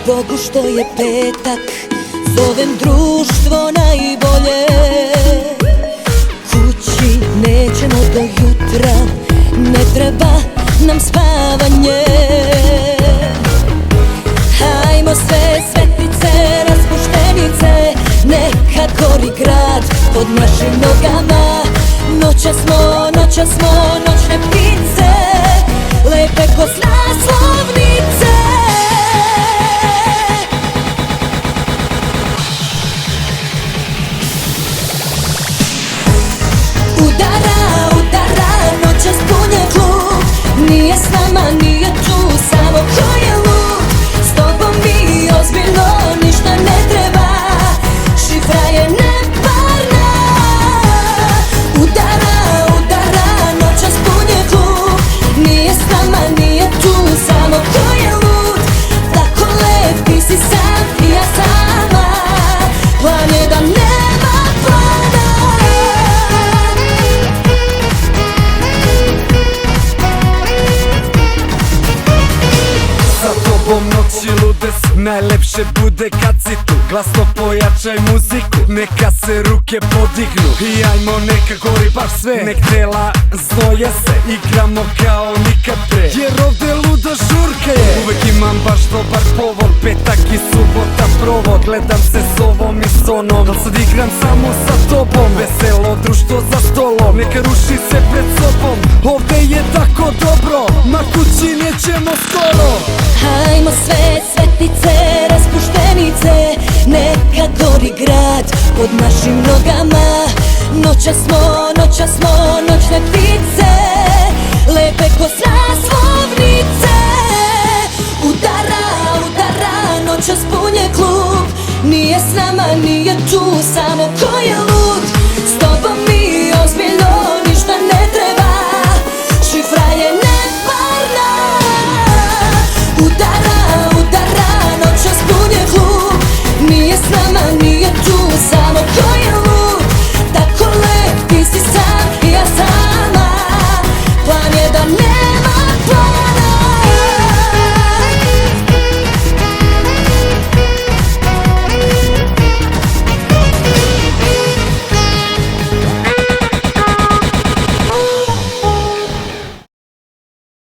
Bogu što je petak, zovem društvo najbolje. Kući nećemo do jutra, ne treba nam spavanje. Hajmo sve svetnice, raspuštenice, neka gori grad pod našim nogama. Noćas smo noćne ptice, lepe ko naslovnice. Udara, noćas pun je klub, nije s nama, nije tu, samo ko je lud. S tobom mi ozbiljno ništa ne treba, šifra je neparna. Udara, noćas pun je klub, nije s nama, nije tu, samo ko je lud. Tako lep, ti si sam i ja sama, plan je da nema plana. Sa tobom noći lude su, najlepše bude kad si tu. Glasno pojačaj muziku, neka se ruke podignu i ajmo neka gori baš sve. Nek tela znoje se, igramo kao nikad pre, jer ovde luda žurka je. Uvek imam baš dobar povod, petak i subota provod. Gledam se s ovom i s onom, sad igram samo sa tobom. Veselo društvo za stolom, neka ruši se pred sobom. Ovde je tako dobro, na kući nećemo skoro. Hajmo sve svetnice, raspuštenice, neka gori grad pod našim nogama. Noćas smo noćne ptice, lepe ko naslovnice. Udara, noćas pun je klub, nije s nama, nije tu, samo ko je lud. S tobom mi ozbiljno